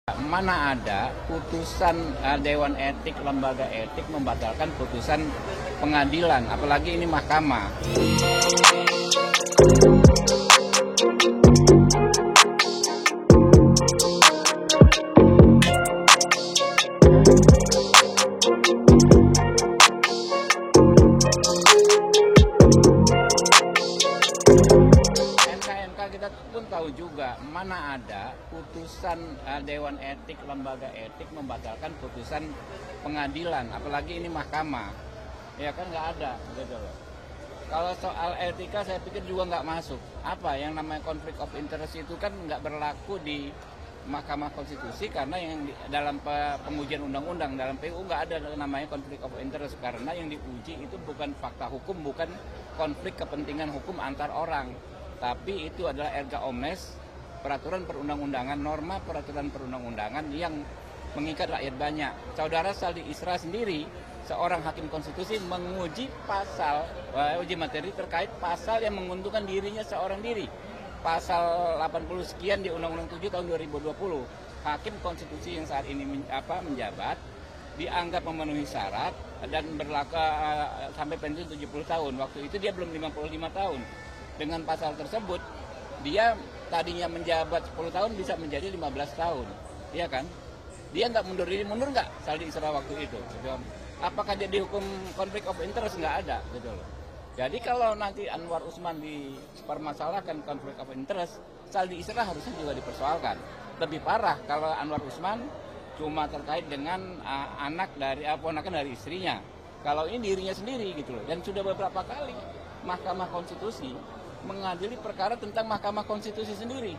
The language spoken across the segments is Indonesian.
Mana ada putusan Dewan Etik, lembaga etik membatalkan putusan pengadilan, apalagi ini mahkamah. Kita pun tahu juga mana ada putusan Dewan Etik, lembaga etik membatalkan putusan pengadilan, apalagi ini mahkamah. Ya kan nggak ada gitu loh. Kalau soal etika saya pikir juga nggak masuk. Apa yang namanya konflik of interest itu kan nggak berlaku di Mahkamah Konstitusi karena yang dalam pengujian undang-undang dalam PU nggak ada namanya konflik of interest karena yang diuji itu bukan fakta hukum, bukan konflik kepentingan hukum antar orang. Tapi itu adalah erga omnes, peraturan perundang-undangan, norma peraturan perundang-undangan yang mengikat rakyat banyak. Saudara Saldi Isra sendiri, seorang hakim konstitusi menguji pasal, uji materi terkait pasal yang menguntungkan dirinya seorang diri. Pasal 80 sekian di Undang-Undang 7 tahun 2020. Hakim konstitusi yang saat ini menjabat dianggap memenuhi syarat dan berlaku sampai pensiun 70 tahun. Waktu itu dia belum 55 tahun. Dengan pasal tersebut, dia tadinya menjabat 10 tahun bisa menjadi 15 tahun. Iya kan? Dia nggak mundur diri, mundur nggak Saldi Isra waktu itu. Gitu. Apakah dia dihukum konflik of interest? Nggak ada. Gitu loh. Jadi kalau nanti Anwar Usman dipermasalahkan konflik of interest, Saldi Isra harusnya juga dipersoalkan. Lebih parah kalau Anwar Usman cuma terkait dengan anak dari ponakan dari istrinya. Kalau ini dirinya sendiri gitu loh. Dan sudah beberapa kali Mahkamah Konstitusi mengadili perkara tentang Mahkamah Konstitusi sendiri.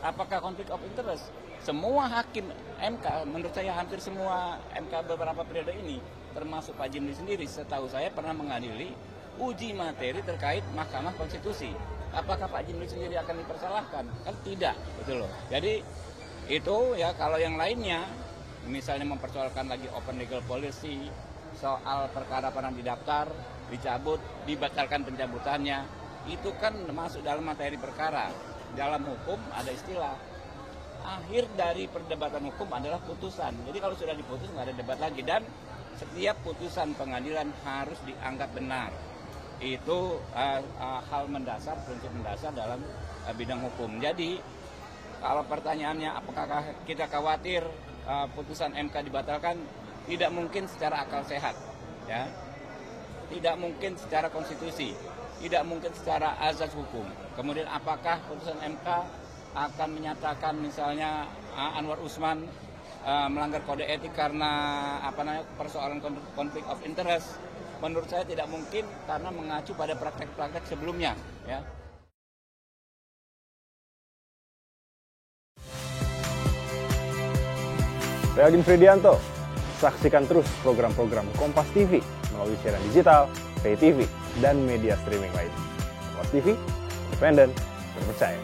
Apakah konflik of interest? Semua hakim MK, menurut saya hampir semua MK beberapa periode ini, termasuk Pak Jimli sendiri, setahu saya pernah mengadili uji materi terkait Mahkamah Konstitusi. Apakah Pak Jimli sendiri akan dipersalahkan? Kan tidak, betul loh. Jadi itu ya kalau yang lainnya, misalnya mempersoalkan lagi open legal policy, soal perkara pernah didaftar, dicabut, dibatalkan pencabutannya, itu kan masuk dalam materi perkara. Dalam hukum ada istilah akhir dari perdebatan hukum adalah putusan. Jadi kalau sudah diputus nggak ada debat lagi dan setiap putusan pengadilan harus dianggap benar. Itu hal mendasar, prinsip mendasar dalam bidang hukum. Jadi kalau pertanyaannya apakah kita khawatir putusan MK dibatalkan? Tidak mungkin secara akal sehat, ya. Tidak mungkin secara konstitusi, tidak mungkin secara azas hukum. Kemudian apakah putusan MK akan menyatakan misalnya Anwar Usman melanggar kode etik karena persoalan konflik of interest? Menurut saya tidak mungkin karena mengacu pada praktek-praktek sebelumnya, ya. Saya Agin Fridianto. Saksikan terus program-program Kompas TV melalui siaran digital, pay TV, dan media streaming lain. Kompas TV, independen, terpercaya.